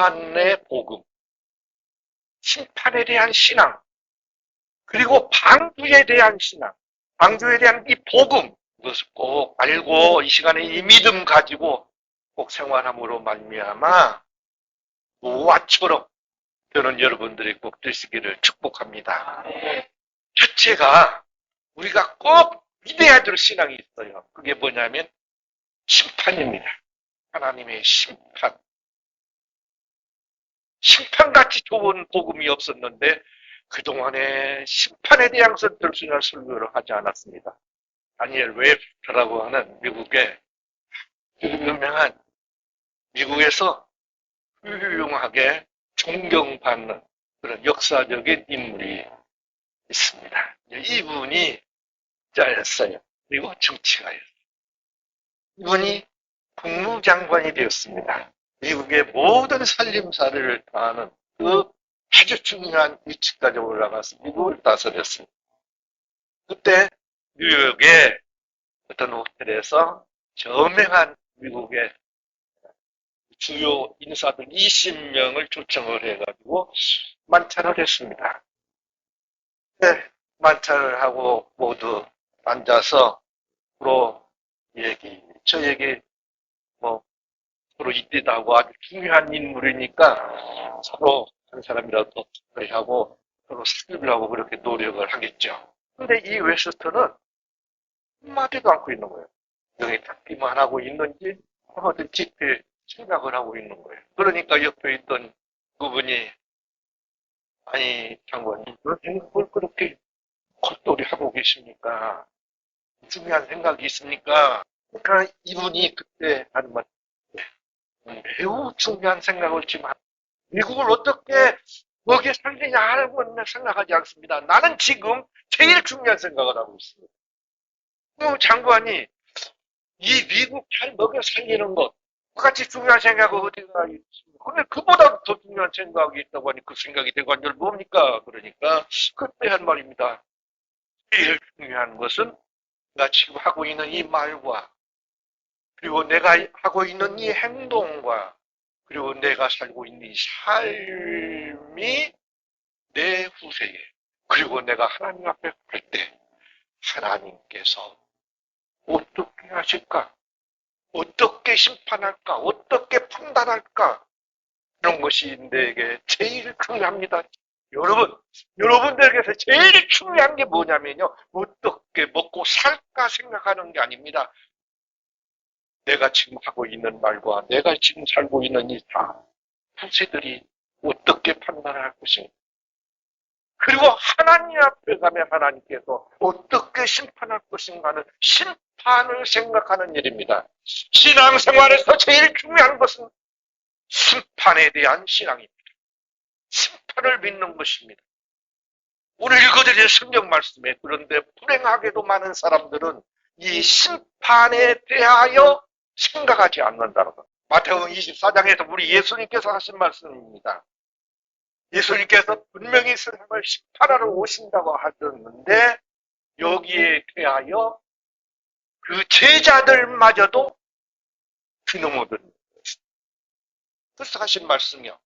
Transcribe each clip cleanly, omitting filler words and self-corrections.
심판의 복음, 심판에 대한 신앙, 그리고 방주에 대한 신앙, 방주에 대한 이 복음, 이것을 꼭 알고 이 시간에 이 믿음 가지고 꼭 생활함으로 말미암아 노아처럼 저는 여러분들이 꼭 되시기를 축복합니다. 첫째가 우리가 꼭 믿어야 될 신앙이 있어요. 그게 뭐냐면 심판입니다. 하나님의 심판. 심판같이 좋은 복음이 없었는데 그동안에 심판에 대한 들수있는 설교를 하지 않았습니다. 다니엘 웹스터라고 하는 미국의 유명한 미국에서 훌륭하게 존경받는 그런 역사적인 인물이 있습니다. 이분이 짜였어요. 그리고 정치가였어요. 이분이 국무장관이 되었습니다. 미국의 모든 살림살이를 다하는 그 아주 중요한 위치까지 올라가서 미국을 다스렸습니다. 그때 뉴욕의 어떤 호텔에서 저명한 미국의 주요 인사들 20명을 초청을 해가지고 만찬을 했습니다. 네, 만찬을 하고 모두 앉아서 서로 저 얘기, 서로 이때도 하고 아주 중요한 인물이니까 서로 한 사람이라도 더 하고 서로 사귀려고 그렇게 노력을 하겠죠. 근데 이 웨스턴은 한마디도 않고 있는 거예요. 여기 듣기만 하고 있는지 어떤 집회 생각을 하고 있는 거예요. 그러니까 옆에 있던 그분이 아니 장관님 뭘 그렇게 겉돌이 하고 계십니까? 중요한 생각이 있습니까? 그러니까 이분이 그때 하는 말 매우 중요한 생각을 지금 미국을 어떻게 먹여 살리냐 하는 건 생각하지 않습니다. 나는 지금 제일 중요한 생각을 하고 있습니다. 그 장관이 이 미국 잘 먹여 살리는 것 똑같이 중요한 생각이 어디가 있습니까? 근데 그보다 더 중요한 생각이 있다고 하니 그 생각이 대관절 뭡니까? 그러니까 그때 한 말입니다. 제일 중요한 것은 내가 지금 하고 있는 이 말과 그리고 내가 하고 있는 이 행동과 그리고 내가 살고 있는 이 삶이 내 후세에 그리고 내가 하나님 앞에 갈 때 하나님께서 어떻게 하실까? 어떻게 심판할까? 어떻게 판단할까? 이런 것이 내게 제일 중요합니다. 여러분들에게서 제일 중요한 게 뭐냐면요. 어떻게 먹고 살까 생각하는 게 아닙니다. 내가 지금 하고 있는 말과 내가 지금 살고 있는 이 후세들이 어떻게 판단을 할 것인가. 그리고 하나님 앞에 가면 하나님께서 어떻게 심판할 것인가는 심판을 생각하는 일입니다. 신앙생활에서 제일 중요한 것은 심판에 대한 신앙입니다. 심판을 믿는 것입니다. 오늘 읽어드린 성경 말씀에 그런데 불행하게도 많은 사람들은 이 심판에 대하여 생각하지 않는다는 것. 마태복음 24장에서 우리 예수님께서 하신 말씀입니다. 예수님께서 분명히 세상을 심판하러 오신다고 하셨는데 여기에 대하여 그 제자들마저도 귀농하던 그래서 하신 말씀이요.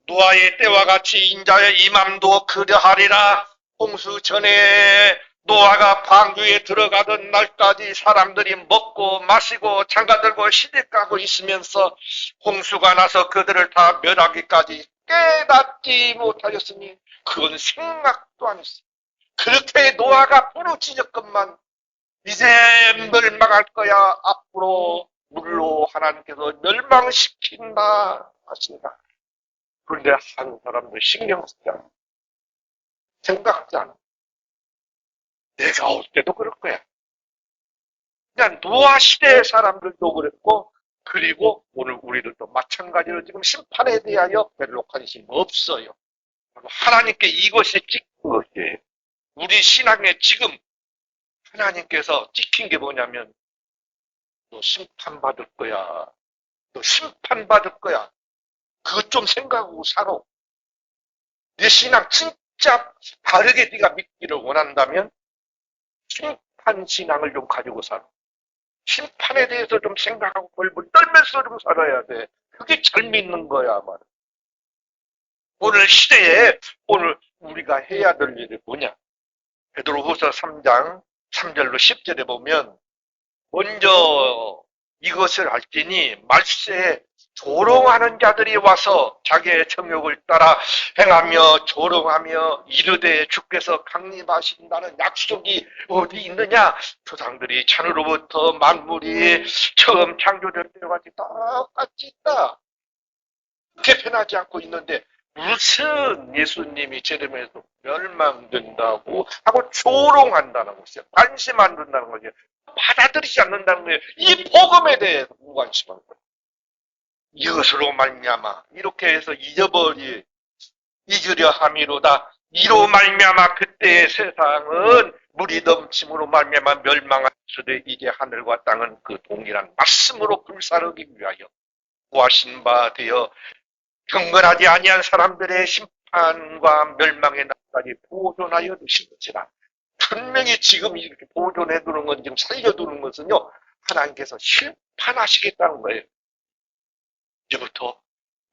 노아의 때와 같이 인자의 임함도 그러하리라. 홍수 전에 노아가 방주에 들어가던 날까지 사람들이 먹고 마시고 장가들고 시집가고 있으면서 홍수가 나서 그들을 다 멸하기까지 깨닫지 못하였으니 그건 생각도 안 했어요. 그렇게 노아가 부르짖었건만 이제 멸망할 거야. 앞으로 물로 하나님께서 멸망시킨다 하신다. 그런데 한 사람도 신경 쓰지 않아. 생각지 않아. 내가 올 때도 그럴 거야. 그냥 노아 시대의 사람들도 그랬고 그리고 오늘 우리들도 마찬가지로 지금 심판에 대하여 별로 관심 없어요. 하나님께 이것이 찍힌 것이에요. 우리 신앙에 지금 하나님께서 찍힌 게 뭐냐면 너 심판받을 거야. 너 심판받을 거야. 그것 좀 생각하고 살아. 내 신앙 진짜 바르게 네가 믿기를 원한다면 심판 신앙을 좀 가지고 살아. 심판에 대해서 좀 생각하고 벌벌 떨면서 좀 살아야 돼. 그게 잘 믿는 거야, 아마. 오늘 시대에 오늘 우리가 해야 될 일이 뭐냐? 베드로후서 3장 3절로 10절에 보면 먼저 이것을 알지니 말세에 조롱하는 자들이 와서 자기의 정욕을 따라 행하며 조롱하며 이르되 주께서 강림하신다는 약속이 어디 있느냐? 조상들이 찬으로부터 만물이 처음 창조될 때와 같이 똑같이 있다. 그렇게 변하지 않고 있는데 무슨 예수님이 제름에서 멸망된다고 하고 조롱한다는 것이요. 관심 안 둔다는 거죠. 받아들이지 않는다는 거예요. 이 복음에 대해서 무관심한 거예요. 이것으로 말미암아 이렇게 해서 잊으려 함이로다. 이로 말미암아 그때의 세상은 물이 넘침으로 말미암아 멸망하시되 이제 하늘과 땅은 그 동일한 말씀으로 불사르기 위하여 구하신 바 되어 경건하지 아니한 사람들의 심판과 멸망의 날까지 보존하여 두신 것이라. 분명히 지금 이렇게 보존해 두는 건, 지금 살려두는 것은요, 하나님께서 심판하시겠다는 거예요. 이제부터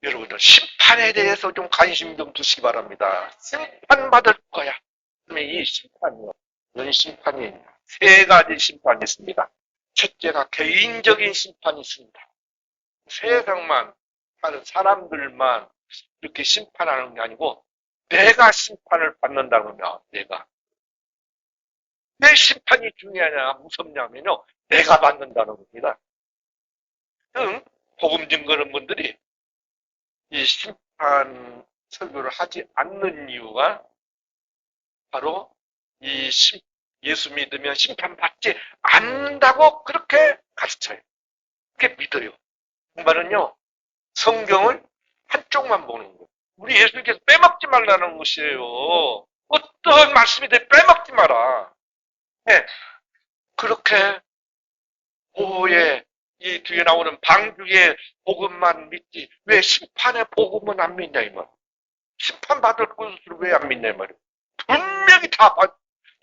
여러분들 심판에 대해서 좀 관심 좀 두시기 바랍니다. 심판받을 거야. 그러면 이 심판이요. 이런 심판이 세 가지 심판이 있습니다. 첫째가 개인적인 심판이 있습니다. 세상만, 다른 사람들만 이렇게 심판하는 게 아니고 내가 심판을 받는다면요. 내 심판이 중요하냐 무섭냐면요. 내가 받는다는 겁니다. 복음 증거하는 분들이 이 심판 설교를 하지 않는 이유가 바로 예수 믿으면 심판받지 않는다고 그렇게 가르쳐요. 그렇게 믿어요. 그 말은요. 성경을 한쪽만 보는 거예요. 우리 예수님께서 빼먹지 말라는 것이에요. 어떤 말씀이든 빼먹지 마라. 네. 그렇게 보호의 이 뒤에 나오는 방주의 복음만 믿지 왜 심판의 복음은 안 믿냐 이 말. 심판받을 것을 왜 안 믿냐 이 말이에요. 분명히 다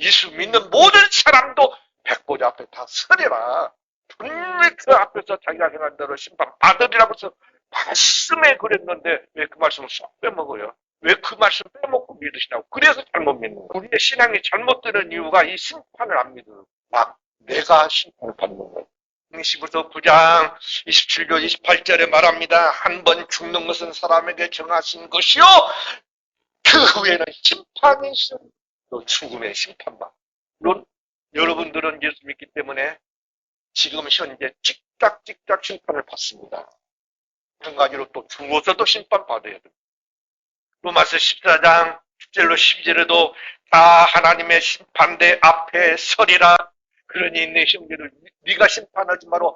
예수 믿는 모든 사람도 백보자 앞에 다 서리라. 분명히 그 앞에서 자기가 행한 대로 심판받으리라고 해서 말씀에 그랬는데 왜 그 말씀을 쏙 빼먹어요? 왜 그 말씀 빼먹고 믿으시냐고. 그래서 잘못 믿는 거예요. 우리의 신앙이 잘못되는 이유가 이 심판을 안 믿어요. 막 내가 심판을 받는 거예요. 히브리서 9장 27절 28절에 말합니다. 한 번 죽는 것은 사람에게 정하신 것이요 그 후에는 심판이 있어요. 또 죽음의 심판만. 물론 여러분들은 예수 믿기 때문에 지금 현재 찍닥찍닥 심판을 받습니다. 마찬가지로 또 죽어서도 심판받아야 됩니다. 로마서 14장 10절로 12절에도 다 하나님의 심판대 앞에 서리라. 그러니 내 형제를 네가 심판하지 마라.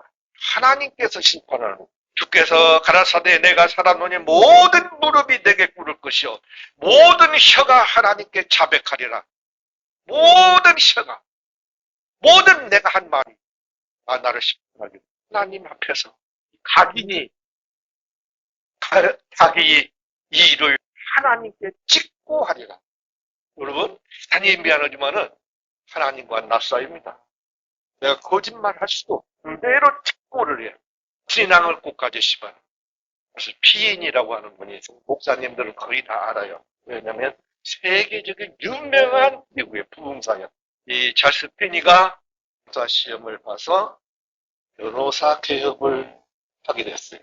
하나님께서 심판하는 주께서 가라사대 내가 살았노니 모든 무릎이 내게 꿇을 것이요 모든 혀가 하나님께 자백하리라. 모든 혀가 모든 내가 한 말이 나를 심판하기 하나님 앞에서 각인이 자기 이 일을 하나님께 찍고 하리라. 여러분 하나님 미안하지만은 하나님과 낯싸입니다. 내가 거짓말 할 수도 그대로 직고를 해요. 신앙을 꼭 가지시면. 그래서 피인이라고 하는 분이 목사님들은 거의 다 알아요. 왜냐하면 세계적인 유명한 미국의 부흥사예요. 이 찰스 피니가 목사 시험을 봐서 변호사 개업을 하게 됐어요.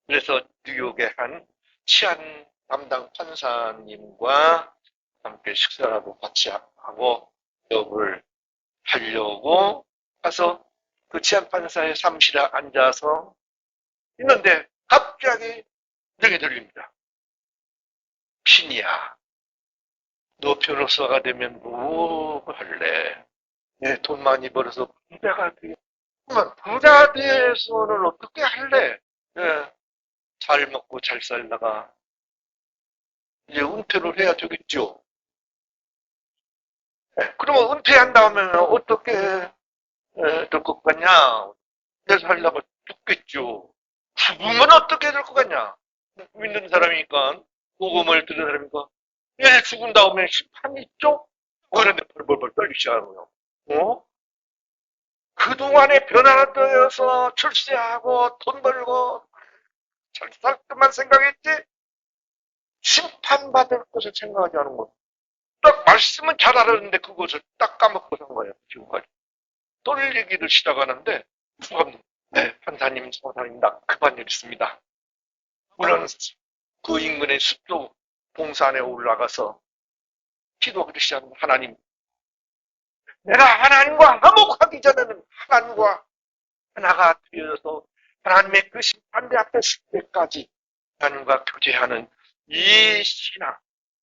그래서 뉴욕의 한 치안 담당 판사님과 함께 식사라도 같이 하고 개업을 하려고 가서 그 치안판사의 사무실에 앉아서 있는데 갑자기 이렇게 들립니다. 피니야, 너 변호사가 되면 뭐 할래? 내 돈 많이 벌어서 부자가 돼. 그러면 부자 돼서는 어떻게 할래? 잘 먹고 잘 살다가 이제 은퇴를 해야 되겠죠. 그러면 은퇴한 다음에 어떻게 될 것 같냐? 내 살다가 죽겠죠. 죽으면 어떻게 될 것 같냐? 믿는 사람이니까, 복음을 들은 사람이니까, 죽은 다음에 심판이 있죠? 그런데 벌벌벌 떨기 시작하는 거예요. 그동안에 변화되어서 출세하고 돈 벌고 잘 살 것만 생각했지 심판받을 것을 생각하지 않은 거예요. 딱 말씀은 잘 알았는데 그것을 딱 까먹고 산 거예요. 지금까지. 떨리기를 시작하는데 네, 판사님, 사사님, 나 급한 일 있습니다. 우리는 그 인근의 숲도 봉산에 올라가서 기도하기 시작합니다. 하나님, 내가 하나님과 화목하기 전에는 하나님과 하나가 되어서 하나님의 그 심판대 앞에 설 때까지 하나님과 교제하는 이 신앙,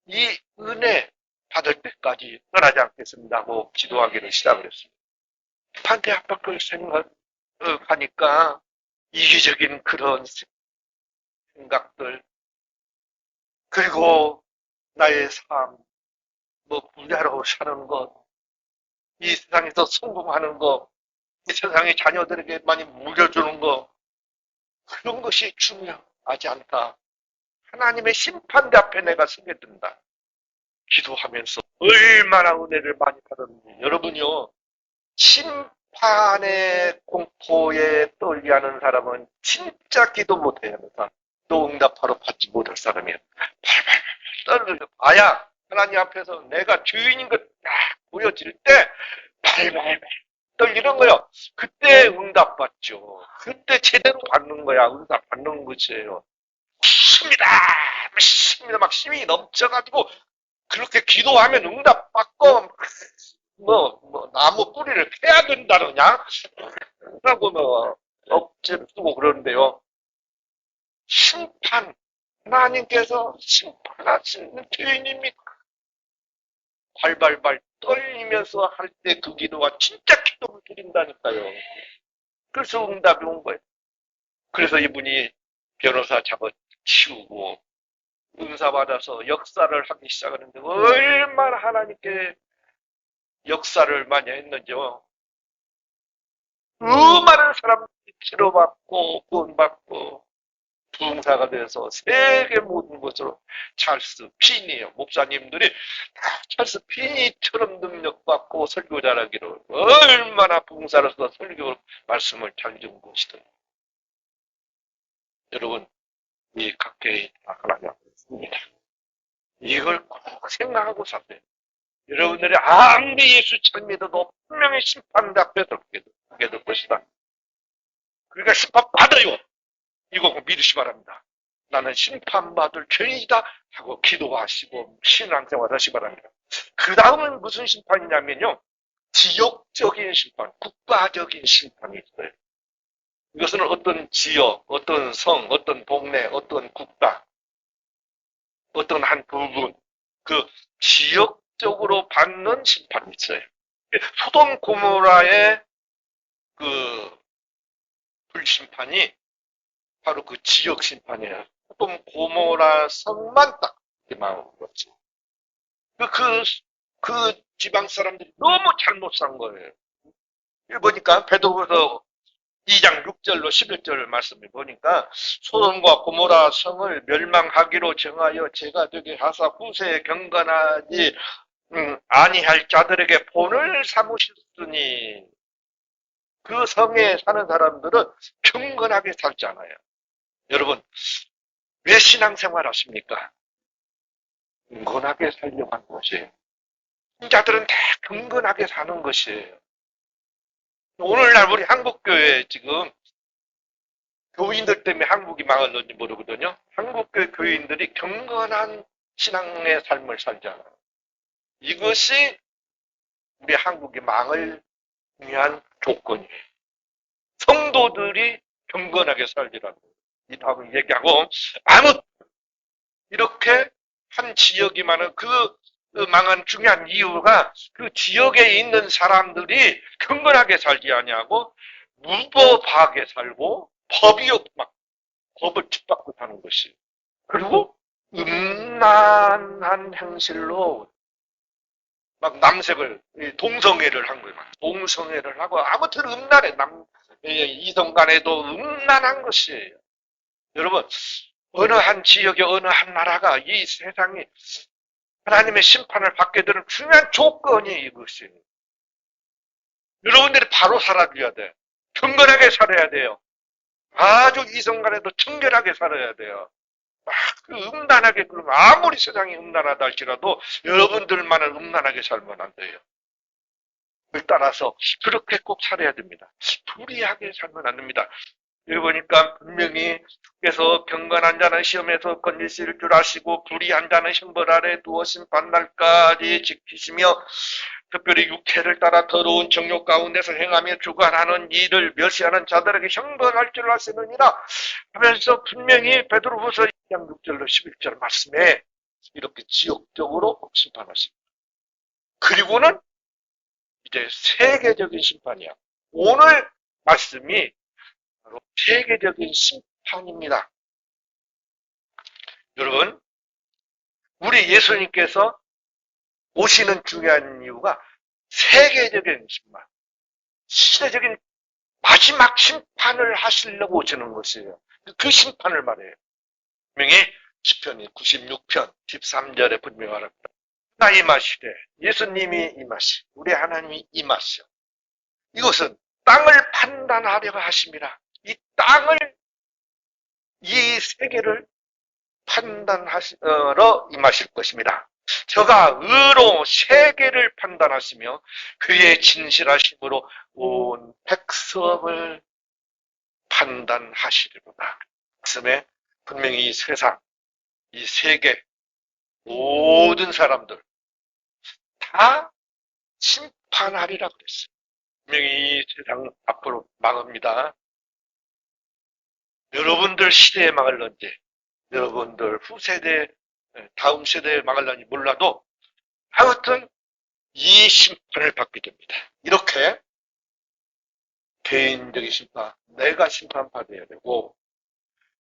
이 은혜 받을 때까지 떠나지 않겠습니다 하고 기도하기를 시작을 했습니다. 판대 앞을 생각하니까 이기적인 그런 생각들, 그리고 나의 삶, 뭐 부자로 사는 것, 이 세상에서 성공하는 것, 이 세상의 자녀들에게 많이 물려주는 것, 그런 것이 중요하지 않다. 하나님의 심판대 앞에 내가 서게 된다. 기도하면서 얼마나 은혜를 많이 받았는지. 여러분요, 심판의 공포에 떨리하는 사람은 진짜 기도 못해야 하는 사람. 또 응답하러 받지 못할 사람이에요. 발발발 떨려야 하나님 앞에서 내가 주인인 것 딱 보여질 때 발발발 떨리는 거예요. 그때 응답 받죠. 그때 제대로 받는 거야. 응답 받는 것이에요. 믿습니다. 막 힘이 넘쳐가지고 그렇게 기도하면 응답 받고 나무 뿌리를 패야 된다느냐? 라고 억지를 쓰고 그러는데요. 심판, 하나님께서 심판하시는 죄인입니다. 발발발 떨리면서 할 때 그 기도가 진짜 기도를 드린다니까요. 그래서 응답이 온 거예요. 그래서 이분이 변호사 잡아치우고 은사 받아서 역사를 하기 시작하는데 얼마나 하나님께 역사를 많이 했는지요. 많은 사람들이 치료받고 구원받고 부흥사가 돼서 세계 모든 곳으로 찰스 핀이에요. 목사님들이 다 찰스 핀이처럼 능력받고 설교 잘하기로 얼마나 부흥사로서 설교 말씀을 잘 준 것이든. 여러분, 이 각계의 하나님 앞에 있습니다. 이걸 꼭 생각하고 사세요. 여러분들이 아무리 예수 잘 믿어도 분명히 심판대 앞에 서게 될 것이다. 그러니까 심판받아요. 이거 꼭 믿으시 바랍니다. 나는 심판받을 죄인이다 하고 기도하시고 신앙생활 하시기 바랍니다. 그 다음은 무슨 심판이냐면요. 지역적인 심판, 국가적인 심판이 있어요. 이것은 어떤 지역, 어떤 성, 어떤 동네, 어떤 국가, 어떤 한 부분, 그 지역적으로 받는 심판이 있어요. 소돔 고모라의 그 불심판이 바로 그 지역 심판이에요. 소돔 고모라 성만 딱 망한 거죠. 그 지방 사람들이 너무 잘못 산 거예요. 여기 보니까 베드로서 2장 6절로 11절 말씀을 보니까 소돔과 고모라 성을 멸망하기로 정하여 제가 되게 하사 후세에 경건하지 아니할 자들에게 본을 삼으셨으니 그 성에 사는 사람들은 경건하게 살잖아요. 여러분 왜 신앙생활 하십니까? 경건하게 살려고 하는 것이에요. 신자들은 다 경건하게 사는 것이에요. 오늘날 우리 한국교회 지금 교인들 때문에 한국이 망했는지 모르거든요. 한국교회 교인들이 경건한 신앙의 삶을 살잖아요. 이것이 우리 한국이 망을 위한 조건이에요. 성도들이 경건하게 살리라고 이 답을 얘기하고 이렇게 한 지역이 많은 그 망한 중요한 이유가 그 지역에 있는 사람들이 경건하게 살지 아니하고 무법하게 살고 법이 막 법을 뒷받고 사는 것이 그리고 음란한 행실로 막 남색을 동성애를 한 거예요. 동성애를 하고 아무튼 음란해 이성 간에도 음란한 것이에요. 여러분 어느 한 지역의 어느 한 나라가 이 세상이 하나님의 심판을 받게 되는 중요한 조건이 이것이에요. 여러분들이 바로 살아줘야 돼. 경건하게 살아야 돼요. 아주 이성간에도 청결하게 살아야 돼요. 그 음란하게, 그러면 아무리 세상이 음란하다 할지라도 여러분들만은 음란하게 살면 안 돼요. 따라서 그렇게 꼭 살아야 됩니다. 불의하게 살면 안 됩니다. 여기 보니까 분명히 주께서 경건한 자는 시험에서 건지실 줄 아시고 불의한 자는 형벌 아래 두어 심판날까지 지키시며 특별히 육체를 따라 더러운 정욕 가운데서 행하며 주관하는 이를 멸시하는 자들에게 형벌할 줄 아시느니라 하면서 분명히 베드로후서 2장 6절로 11절 말씀에 이렇게 지역적으로 심판하십니다. 그리고는 이제 세계적인 심판이야. 오늘 말씀이 바로 세계적인 심판입니다. 여러분, 우리 예수님께서 오시는 중요한 이유가 세계적인 심판, 시대적인 마지막 심판을 하시려고 오시는 것이에요. 그 심판을 말해요. 분명히 시편 96편 13절에 분명히 말합니다. 나 임하시되 예수님이 임하시, 우리 하나님이 임하시오. 이것은 땅을 판단하려고 하심이라. 이 땅을, 이 세계를 판단하시러 임하실 것입니다. 저가 의로 세계를 판단하시며 그의 진실하심으로 온 백성을 판단하시리로다. 말씀에 분명히 이 세상, 이 세계, 모든 사람들 다 심판하리라 그랬어요. 분명히 이 세상 앞으로 망합니다. 여러분들 시대에 망할런지, 여러분들 후세대, 다음 세대에 망할런지 몰라도 하여튼 이 심판을 받게 됩니다. 이렇게 개인적인 심판, 내가 심판받아야 되고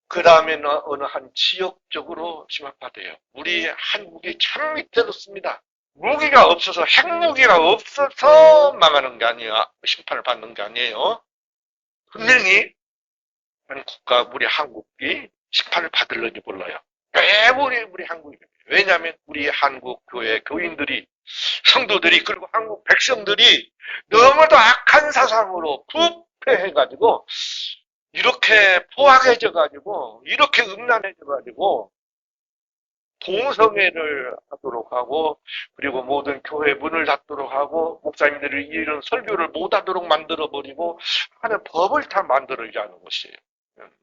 그 다음에는 어느 한 지역적으로 심판받아요. 우리 한국이 참 위태롭습니다. 무기가 없어서, 핵무기가 없어서 망하는 게 아니야. 심판을 받는 게 아니에요. 분명히 한 국가, 우리 한국이 심판을 받을는지 몰라요. 왜 우리 한국이? 왜냐하면 우리 한국 교회 교인들이, 성도들이, 그리고 한국 백성들이 너무도 악한 사상으로 부패해가지고 이렇게 포악해져가지고 이렇게 음란해져가지고 동성애를 하도록 하고, 그리고 모든 교회 문을 닫도록 하고, 목사님들이 이런 설교를 못하도록 만들어버리고 하는 법을 다 만들어야 하는 것이에요.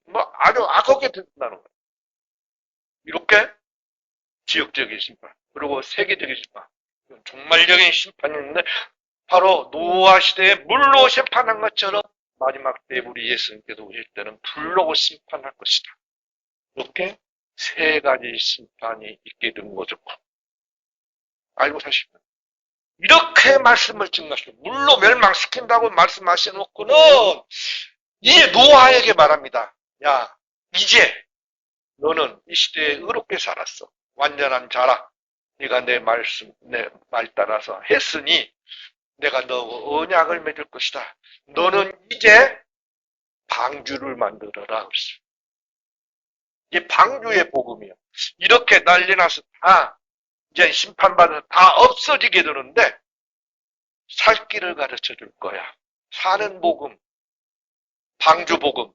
뭐 아주 악하게 된다는 거예요. 이렇게 지역적인 심판, 그리고 세계적인 심판, 종말적인 심판인데 바로 노아 시대에 물로 심판한 것처럼 마지막 때 우리 예수님께서 오실 때는 불로 심판할 것이다. 이렇게 세 가지 심판이 있게 된 거죠. 알고 사시면 이렇게 말씀을 증거하시고 물로 멸망시킨다고 말씀하셔놓고는 이제 노아에게 말합니다. 야, 이제 너는 이 시대에 의롭게 살았어. 완전한 자라. 네가 내 말씀, 내 말 따라서 했으니 내가 너 언약을 맺을 것이다. 너는 이제 방주를 만들어라. 이게 방주의 복음이에요. 이렇게 난리 나서 다 이제 심판받아서 다 없어지게 되는데 살 길을 가르쳐 줄 거야. 사는 복음, 방주 복음.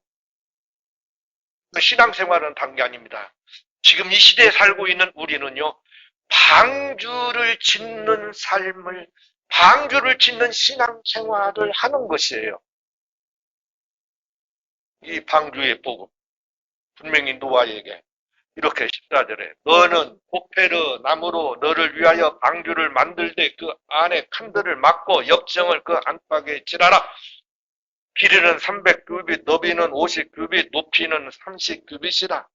신앙생활은 단 게 아닙니다. 지금 이 시대에 살고 있는 우리는요, 방주를 짓는 삶을, 방주를 짓는 신앙생활을 하는 것이에요. 이 방주의 복음. 분명히 노아에게 이렇게 14절에 너는 보페르 나무로 너를 위하여 방주를 만들되 그 안에 칸들을 막고 옆정을 그 안팎에 칠하라. 길이는 300규빗, 너비는 50규빗, 높이는 30규빗이라.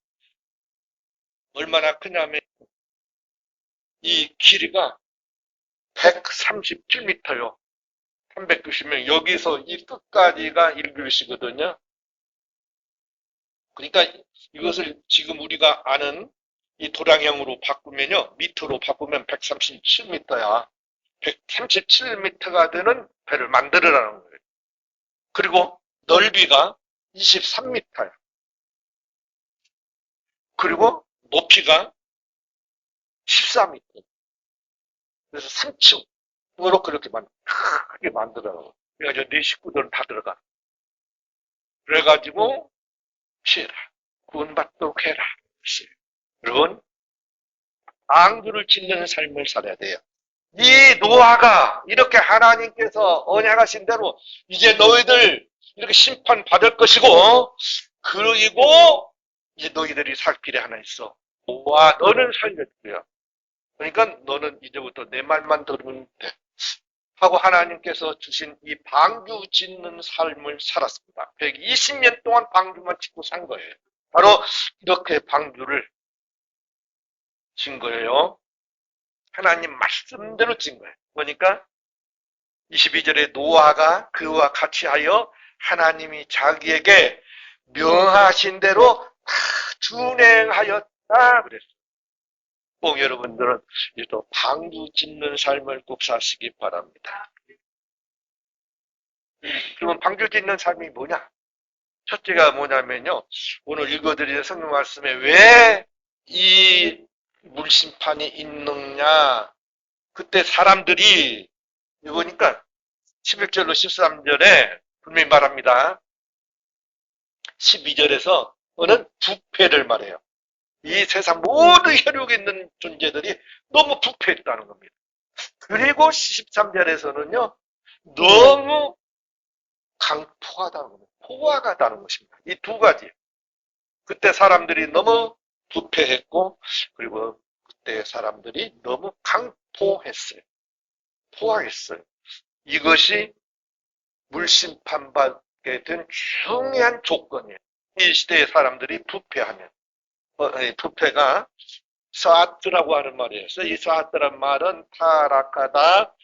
얼마나 크냐면 이 길이가 137m요. 390명 여기서 이 끝까지가 1규빗이거든요. 그러니까 이것을 지금 우리가 아는 이 도량형으로 바꾸면요. 미터로 바꾸면 137m야. 137m가 되는 배를 만들으라는 거예요. 그리고 넓이가 23m야. 그리고 높이가 14m. 그래서 3층으로 그렇게 크게 만들어요. 그래가지고 네 식구들은 다 들어가. 그래가지고 피해라. 구원받도록 해라. 여러분, 방주를 짓는 삶을 살아야 돼요. 이 노아가 이렇게 하나님께서 언약하신 대로 이제 너희들 이렇게 심판받을 것이고, 그리고 이제 너희들이 살 길이 하나 있어. 노아, 너는 살려주고요. 그러니까 너는 이제부터 내 말만 들으면 돼. 하고 하나님께서 주신 이 방주 짓는 삶을 살았습니다. 120년 동안 방주만 짓고 산 거예요. 바로 이렇게 방주를 진 거예요. 하나님 말씀대로 진 거예요. 그러니까 22절에 노아가 그와 같이 하여 하나님이 자기에게 명하신 대로 다 준행하였다 그랬어요. 꼭 여러분들은 또 방주 짓는 삶을 꼭 사시기 바랍니다. 그러면 방주 짓는 삶이 뭐냐? 첫째가 뭐냐면요. 오늘 읽어드리는 성경 말씀에 왜 이 물심판이 있느냐? 그때 사람들이 보니까 11절로 13절에 분명히 말합니다. 12절에서는 부패를 말해요. 이 세상 모든 혈육에 있는 존재들이 너무 부패했다는 겁니다. 그리고 13절에서는요. 너무 강포하다는 겁니다. 포악하다는 것입니다. 이 두 가지. 그때 사람들이 너무 부패했고, 그리고 그때 사람들이 너무 강포했어요. 포악했어요. 이것이 물심판받게 된 중요한 조건이에요. 이 시대의 사람들이 부패하면. 부패가 사아트라고 하는 말이에요. 이 사아트란 말은 타락하다,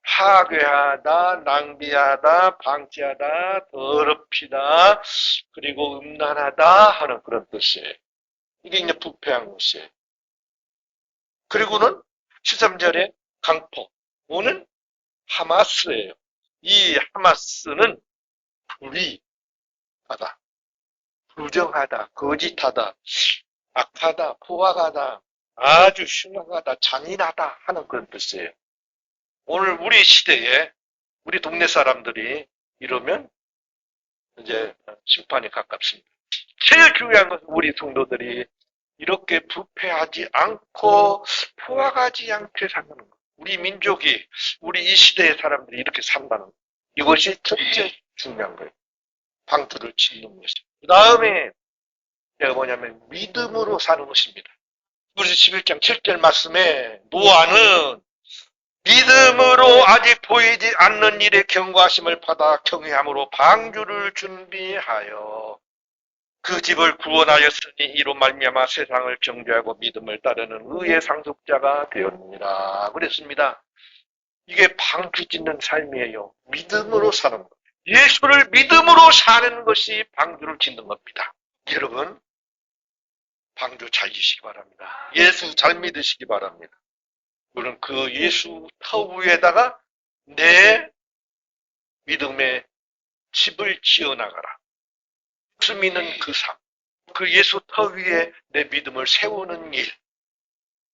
파괴하다, 낭비하다, 방치하다, 더럽히다, 그리고 음란하다 하는 그런 뜻이에요. 이게 이제 부패한 것이에요. 그리고는 13절에 강포. 오는 하마스예요. 이 하마스는 불의하다, 부정하다, 거짓하다, 악하다, 포악하다, 아주 흉악하다, 잔인하다 하는 그런 뜻이에요. 오늘 우리 시대에 우리 동네 사람들이 이러면 이제 심판이 가깝습니다. 제일 중요한 것은 우리 성도들이 이렇게 부패하지 않고 포악하지 않게 사는 것. 우리 민족이, 우리 이 시대의 사람들이 이렇게 산다는 것. 이것이 첫째 중요한 거예요. 방주를 짓는 것이. 그 다음에 제가 뭐냐면 믿음으로 사는 것입니다. 그래서 11장 7절 말씀에 노아는 믿음으로 아직 보이지 않는 일에 경고하심을 받아 경외함으로 방주를 준비하여 그 집을 구원하였으니 이로 말미암아 세상을 정죄하고 믿음을 따르는 의의 상속자가 되었느니라 그랬습니다. 이게 방주 짓는 삶이에요. 믿음으로 사는 것. 예수를 믿음으로 사는 것이 방주를 짓는 겁니다. 여러분, 방주 잘 지시기 바랍니다. 예수 잘 믿으시기 바랍니다. 우리는 그 예수 터 위에다가 내 믿음의 집을 지어나가라. 예수 믿는 그 삶, 그 예수 터 위에 내 믿음을 세우는 일.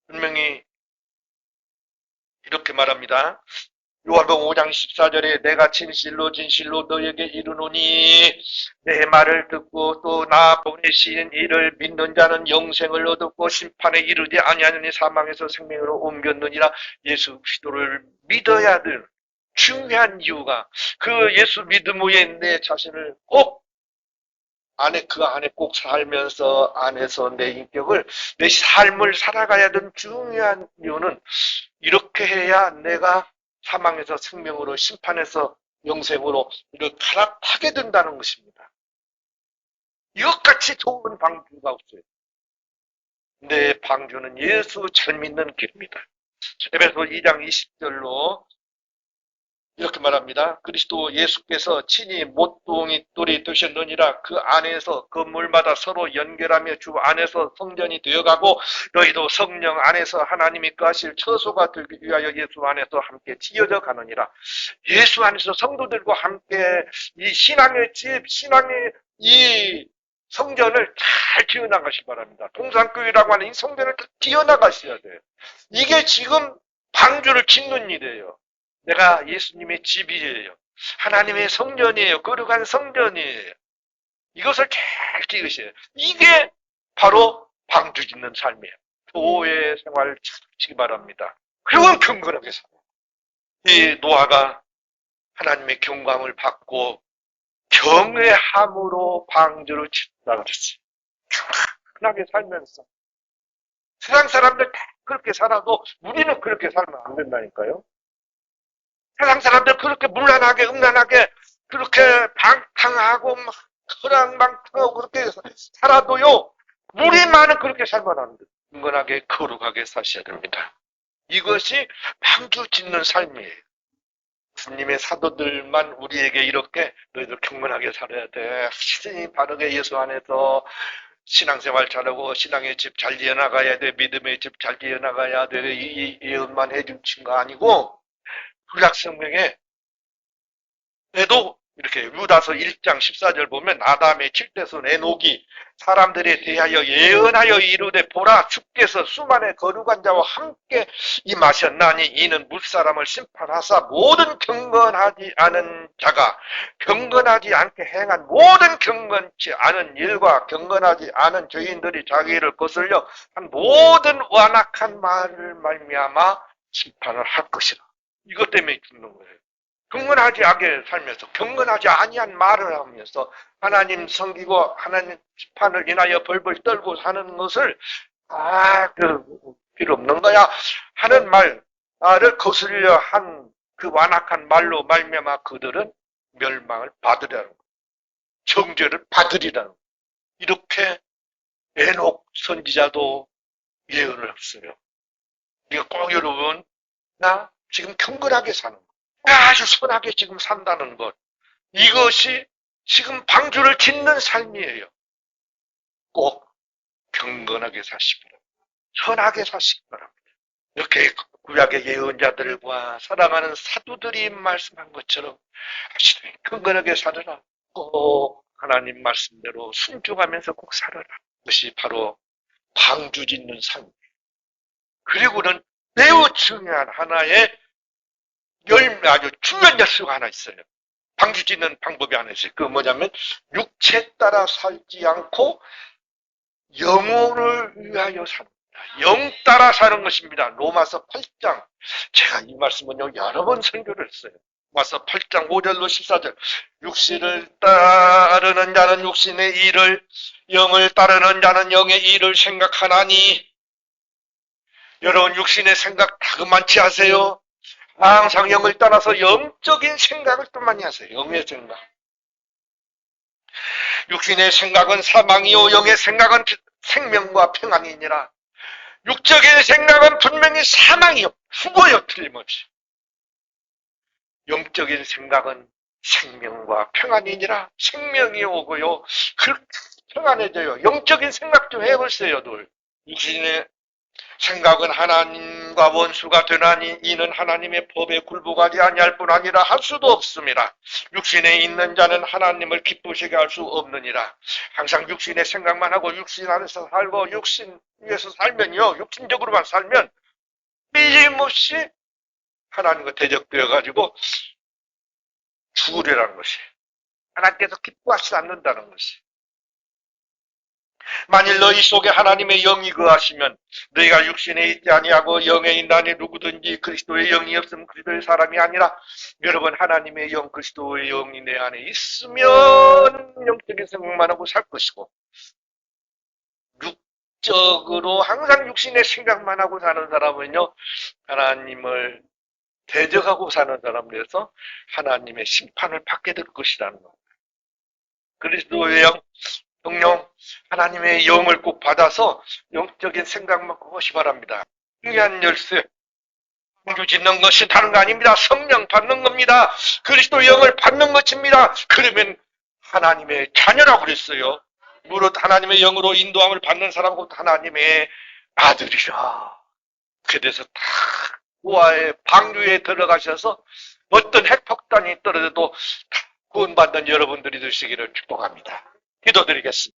분명히 이렇게 말합니다. 요한복음 5장 14절에 내가 진실로 진실로 너에게 이르노니 내 말을 듣고 또 나 보내신 이를 믿는 자는 영생을 얻었고 심판에 이르지 아니하느니 사망에서 생명으로 옮겼느니라. 예수 그리스도를 믿어야 될 중요한 이유가 그 예수 믿음 위에 내 자신을 꼭 그 안에 꼭 살면서 안에서 내 인격을 내 삶을 살아가야 되는 중요한 이유는 이렇게 해야 내가 사망에서 생명으로 심판에서 영생으로 이렇게 타락하게 된다는 것입니다. 이것같이 좋은 방주가 없어요. 내 방주는 예수 잘 믿는 길입니다. 에베소 2장 20절로 이렇게 말합니다. 그리스도 예수께서 친히 못동이 돌이 되셨느니라. 그 안에서 건물마다 서로 연결하며 주 안에서 성전이 되어가고 너희도 성령 안에서 하나님이 거하실 처소가 되기 위하여 예수 안에서 함께 지어져 가느니라. 예수 안에서 성도들과 함께 이 신앙의 집, 신앙의 이 성전을 잘 지어나가시기 바랍니다. 동산교회라고 하는 이 성전을 지어나가셔야 돼요. 이게 지금 방주를 짓는 일이에요. 내가 예수님의 집이에요. 하나님의 성전이에요. 거룩한 성전이에요. 이것을 잘 찍으셔요. 이게 바로 방주 짓는 삶이에요. 교회 생활을 지키기 바랍니다. 그리고 경건하게 살아요. 이 노아가 하나님의 경광을 받고 경외함으로 방주를 짓는다 그랬어요. 경건하게 살면서 세상 사람들 다 그렇게 살아도 우리는 그렇게 살면 안 된다니까요. 세상 사람들 그렇게 문란하게 음란하게 그렇게 방탕하고 막 허랑방탕하고 그렇게 살아도요, 우리만은 그렇게 살면 안 돼요. 경건하게 거룩하게 사셔야 됩니다. 이것이 방주 짓는 삶이에요. 주님의 사도들만 우리에게 이렇게 너희들 경건하게 살아야 돼. 확실히 바르게 예수 안에서 신앙생활 잘하고 신앙의 집 잘 지어나가야 돼. 믿음의 집 잘 지어나가야 돼. 이 예언만 해준 거 아니고 구약성경에 에도 이렇게 유다서 1장 14절 보면 아담의 칠대손 에녹이 사람들에 대하여 예언하여 이르되 보라 주께서 수만의 거룩한 자와 함께 임하셨나니 이는 물사람을 심판하사 모든 경건하지 않은 자가 경건하지 않게 행한 모든 경건치 않은 일과 경건하지 않은 죄인들이 자기를 거슬려 한 모든 완악한 말을 말미암아 심판을 할 것이라. 이것 때문에 죽는 거예요. 경건하지 않게 살면서 경건하지 아니한 말을 하면서 하나님 섬기고 하나님 심판을 인하여 벌벌 떨고 사는 것을 필요 없는 거야 하는 말을 거슬려 한 그 완악한 말로 말미암아 그들은 멸망을 받으리라는 거예요. 정죄를 받으리라는 거예요. 이렇게 에녹 선지자도 예언을 했어요. 이거 꼭 여러분 나 지금 경건하게 사는 거. 아주 선하게 지금 산다는 것. 이것이 지금 방주를 짓는 삶이에요. 꼭 경건하게 사십니다. 선하게 사시기 바랍니다. 이렇게 구약의 예언자들과 사랑하는 사도들이 말씀한 것처럼 경건하게 살아라. 꼭 하나님 말씀대로 순종하면서 꼭 살아라. 그것이 바로 방주 짓는 삶이에요. 그리고는 매우 중요한 하나의 아주 중요한 열쇠가 하나 있어요. 방주 짓는 방법이 하나 있어요. 그 뭐냐면 육체 따라 살지 않고 영혼을 위하여 삽니다. 영 따라 사는 것입니다. 로마서 8장. 제가 이 말씀은요 여러 번 설교를 했어요. 로마서 8장 5절로 14절. 육신을 따르는 자는 육신의 일을, 영을 따르는 자는 영의 일을 생각하나니. 여러분 육신의 생각 다그만치 하세요. 항상 영을 따라서 영적인 생각을 또 많이 하세요. 영의 생각. 육신의 생각은 사망이요 영의 생각은 생명과 평안이니라. 육적인 생각은 분명히 사망이요 죽어요 틀림없이. 영적인 생각은 생명과 평안이니라. 생명이 오고요 그렇게 평안해져요. 영적인 생각 좀 해보세요. 늘 육신의 생각은 하나님과 원수가 되나니 이는 하나님의 법에 굴복하지 아니할 뿐 아니라 할 수도 없습니다. 육신에 있는 자는 하나님을 기쁘시게 할 수 없느니라. 항상 육신의 생각만 하고 육신 안에서 살고 육신 위에서 살면요, 육신적으로만 살면 삐짐없이 하나님과 대적되어 가지고 죽으리라는 것이, 하나님께서 기뻐하시지 않는다는 것이. 만일 너희 속에 하나님의 영이 거하시면 너희가 육신에 있지 아니하고 영에 있나니 누구든지 그리스도의 영이 없으면 그리스도의 사람이 아니라. 여러분 하나님의 영, 그리스도의 영이 내 안에 있으면 영적인 생각만 하고 살 것이고, 육적으로 항상 육신의 생각만 하고 사는 사람은요 하나님을 대적하고 사는 사람들에서 하나님의 심판을 받게 될 것이라는 겁니다. 그리스도의 영, 성령, 하나님의 영을 꼭 받아서 영적인 생각만 그것이 바랍니다. 중요한 열쇠, 방주 짓는 것이 다른 거 아닙니다. 성령 받는 겁니다. 그리스도의 영을 받는 것입니다. 그러면 하나님의 자녀라고 그랬어요. 무릇 하나님의 영으로 인도함을 받는 사람은 하나님의 아들이라. 그래서 다 노아의 방주에 들어가셔서 어떤 핵폭탄이 떨어져도 다 구원받는 여러분들이 되시기를 축복합니다. 기도드리겠습니다.